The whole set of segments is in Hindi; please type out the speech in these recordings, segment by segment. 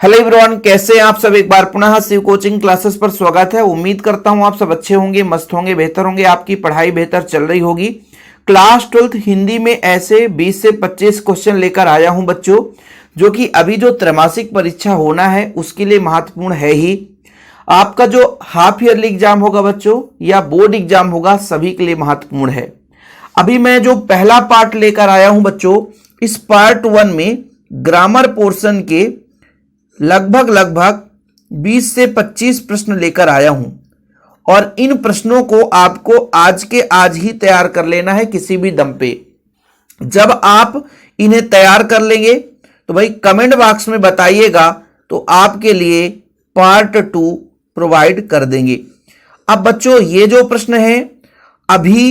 हेलो एवरीवन, कैसे हैं आप सब। एक बार पुनः शिव कोचिंग क्लासेस पर स्वागत है। उम्मीद करता हूं आप सब अच्छे होंगे, मस्त होंगे, बेहतर होंगे, आपकी पढ़ाई बेहतर चल रही होगी। क्लास 12th हिंदी में ऐसे 20 से 25 क्वेश्चन लेकर आया हूं बच्चों, जो कि अभी जो त्रैमासिक परीक्षा होना है उसके लिए महत्वपूर्ण है ही। आपका जो हाफ ईयरली एग्जाम होगा बच्चों या बोर्ड एग्जाम होगा, सभी के लिए महत्वपूर्ण है। अभी मैं जो पहला पार्ट लेकर आया हूं बच्चों, इस पार्ट 1 में ग्रामर पोर्शन के लगभग 20 से 25 प्रश्न लेकर आया हूं और इन प्रश्नों को आपको आज के आज ही तैयार कर लेना है किसी भी दम पे। जब आप इन्हें तैयार कर लेंगे तो भाई कमेंट बॉक्स में बताइएगा, तो आपके लिए पार्ट 2 प्रोवाइड कर देंगे। अब बच्चों ये जो प्रश्न है अभी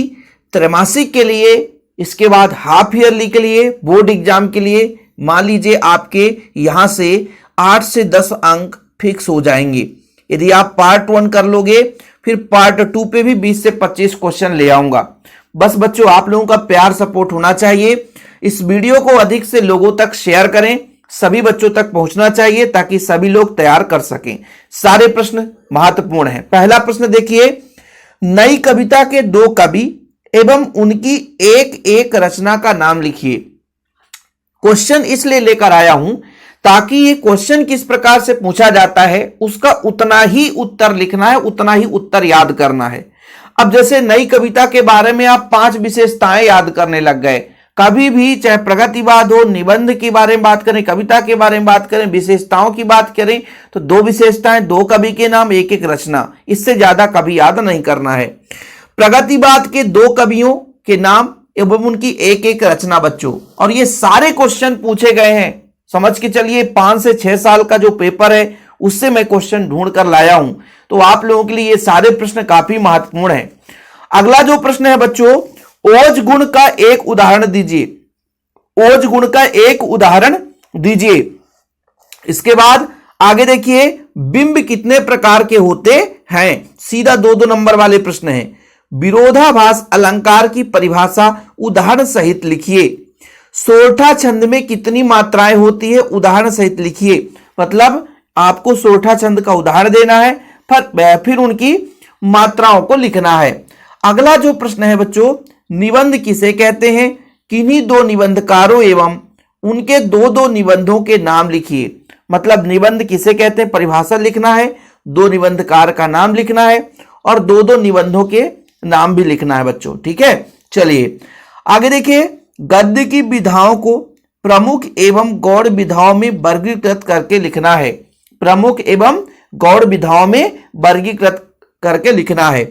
त्रैमासिक के लिए, इसके बाद हाफ ईयरली के लिए, बोर्ड एग्जाम के लिए, मान लीजिए आपके यहां से 8 से 10 अंक फिक्स हो जाएंगे। यदि आप पार्ट 1 कर लोगे फिर पार्ट 2 पे भी 20 से 25 क्वेश्चन ले आऊंगा। बस बच्चों आप लोगों का प्यार सपोर्ट होना चाहिए। इस वीडियो को अधिक से लोगों तक शेयर करें, सभी बच्चों तक पहुंचना चाहिए ताकि सभी लोग तैयार कर सकें। सारे प्रश्न महत्वपूर्ण हैं। पहला प्रश्न देखिए, नई कविता के 2 कवि एवं उनकी एक एक रचना का नाम लिखिए। क्वेश्चन इसलिए लेकर आया हूं ताकि ये क्वेश्चन किस प्रकार से पूछा जाता है उसका उतना ही उत्तर लिखना है, उतना ही उत्तर याद करना है। अब जैसे नई कविता के बारे में आप 5 विशेषताएं याद करने लग गए, कभी भी चाहे प्रगतिवाद हो, निबंध के बारे में बात करें, कविता के बारे में बात करें, विशेषताओं की बात करें तो 2 विशेषताएं, 2 कवि के नाम, एक एक रचना, इससे ज्यादा कभी याद नहीं करना है। प्रगतिवाद के 2 कवियों के नाम एवं उनकी एक एक रचना बच्चों, और ये सारे क्वेश्चन पूछे गए हैं। समझ के चलिए 5 से 6 साल का जो पेपर है उससे मैं क्वेश्चन ढूंढ कर लाया हूं, तो आप लोगों के लिए ये सारे प्रश्न काफी महत्वपूर्ण हैं। अगला जो प्रश्न है बच्चों, ओज गुण का एक उदाहरण दीजिए। ओज गुण का एक उदाहरण दीजिए। इसके बाद आगे देखिए, बिंब कितने प्रकार के होते हैं। सीधा 2-2 नंबर वाले प्रश्न हैं। विरोधाभास अलंकार की परिभाषा उदाहरण सहित लिखिए। सोरठा छंद में कितनी मात्राएं होती है, उदाहरण सहित लिखिए। मतलब आपको सोरठा छंद का उदाहरण देना है, फिर उनकी मात्राओं को लिखना है। अगला जो प्रश्न है बच्चों, निबंध किसे कहते हैं। किन्हीं 2 निबंधकारों एवं उनके 2-2 निबंधों के नाम लिखिए। मतलब निबंध किसे कहते हैं, परिभाषा लिखना है, 2 निबंधकार का नाम लिखना है और 2-2 निबंधों के नाम भी लिखना है बच्चों। ठीक है, चलिए आगे देखिए, गद्य की विधाओं को प्रमुख एवं गौड़ विधाओं में वर्गीकृत करके लिखना है। प्रमुख एवं गौड़ विधाओं में वर्गीकृत करके लिखना है।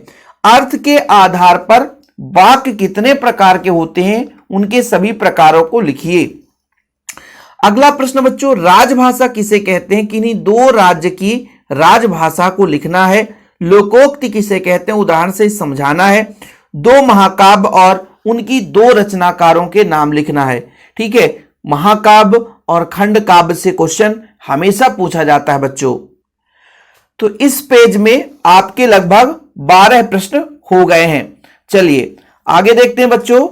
अर्थ के आधार पर वाक्य कितने प्रकार के होते हैं, उनके सभी प्रकारों को लिखिए। अगला प्रश्न बच्चों, राजभाषा किसे कहते हैं। किन्हीं 2 राज्य की राजभाषा को लिखना है। लोकोक्ति किसे कहते हैं, उदाहरण से समझाना है। 2 महाकाव्य और उनकी 2 रचनाकारों के नाम लिखना है। ठीक है, महाकाव्य और खंड काव्य से क्वेश्चन हमेशा पूछा जाता है बच्चों। तो इस पेज में आपके लगभग 12 प्रश्न हो गए हैं। चलिए आगे देखते हैं बच्चों,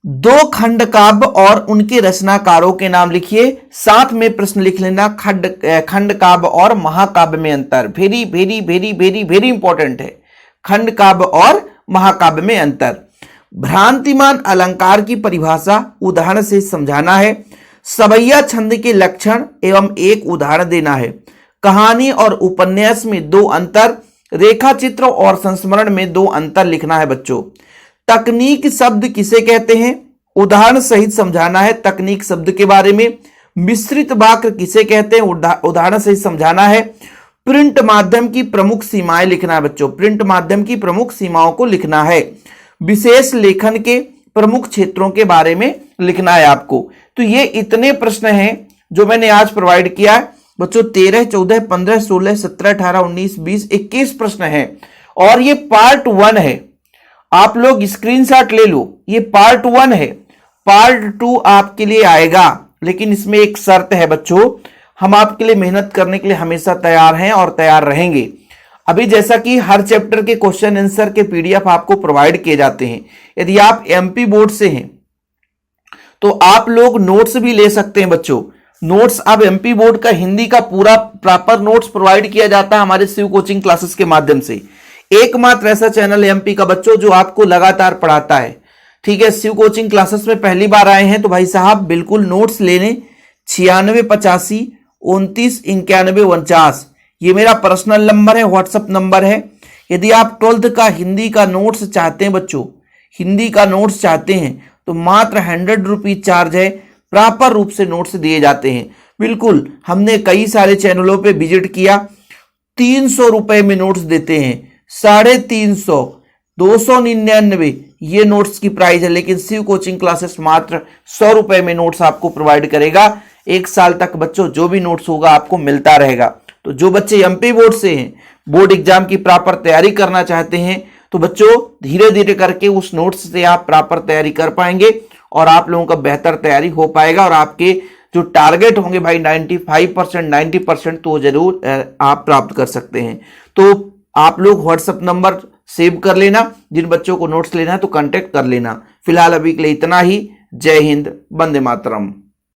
2 खंड काव्य और उनके रचनाकारों के नाम लिखिए। साथ में प्रश्न लिख लेना, खंड काव्य और महाकाव्य में अंतर। Very very very very very important है, खंड काव्य और महाकाव्य में अंतर। भ्रांतिमान अलंकार की परिभाषा उदाहरण से समझाना है। सवैया छंद के लक्षण एवं एक उदाहरण देना है। कहानी और उपन्यास में 2 अंतर, रेखा चित्र और संस्मरण में 2 अंतर लिखना है बच्चों। तकनीक शब्द किसे कहते हैं, उदाहरण सहित समझाना है तकनीक शब्द के बारे में। मिश्रित वाक्य किसे कहते हैं, उदाहरण सहित समझाना है। प्रिंट माध्यम की प्रमुख सीमाएं लिखना है बच्चों। प्रिंट माध्यम की प्रमुख सीमाओं को लिखना है। विशेष लेखन के प्रमुख क्षेत्रों के बारे में लिखना है आपको। तो ये इतने प्रश्न हैं जो मैंने आज प्रोवाइड किया है बच्चों। 13, 14, 15, 16, 17, 18, 19, 20, 21 प्रश्न हैं और ये पार्ट 1 है। आप लोग स्क्रीनशॉट ले लो, ये पार्ट 1 है। पार्ट 2 आपके लिए आएगा, लेकिन इसमें एक शर्त है बच्चों, हम आपके लिए मेहनत करने के लिए हमेशा तैयार हैं और तैयार रहेंगे। अभी जैसा कि हर चैप्टर के क्वेश्चन आंसर के पीडीएफ आपको प्रोवाइड किए जाते हैं। यदि आप एमपी बोर्ड से हैं तो आप लोग नोट्स भी ले सकते हैं बच्चों। नोट्स अब एमपी बोर्ड का हिंदी का पूरा प्रॉपर नोट्स प्रोवाइड किया जाता है हमारे शिव कोचिंग क्लासेस के माध्यम से। एकमात्र ऐसा चैनल है एमपी का बच्चों जो आपको लगातार पढ़ाता है। ठीक है, शिव कोचिंग क्लासेस में पहली बार आए हैं तो भाई साहब बिल्कुल नोट्स लेने 9685299149 ये मेरा पर्सनल नंबर है, व्हाट्सएप नंबर है। यदि आप 12th का हिंदी का नोट्स चाहते हैं बच्चों, हिंदी का नोट्स चाहते हैं तो मात्र 100 रुपीज चार्ज है, प्रॉपर रूप से नोट्स दिए जाते हैं। बिल्कुल, हमने कई सारे चैनलों पे विजिट किया, 300 रुपए में नोट्स देते हैं, 350, 299 ये नोट्स की प्राइस है। लेकिन शिव कोचिंग क्लासेस मात्र 100 रुपए में नोट्स आपको प्रोवाइड करेगा। 1 साल तक बच्चों जो भी नोट्स होगा आपको मिलता रहेगा। तो जो बच्चे एमपी बोर्ड से हैं, बोर्ड एग्जाम की प्रॉपर तैयारी करना चाहते हैं, तो बच्चों धीरे धीरे करके उस नोट्स से आप प्रॉपर तैयारी कर पाएंगे और आप लोगों का बेहतर तैयारी हो पाएगा और आपके जो टारगेट होंगे भाई 95%, 90% तो जरूर आप प्राप्त कर सकते हैं। तो आप लोग व्हाट्सएप नंबर सेव कर लेना, जिन बच्चों को नोट्स लेना है तो कांटेक्ट कर लेना। फिलहाल अभी के लिए इतना ही। जय हिंद, वंदे मातरम।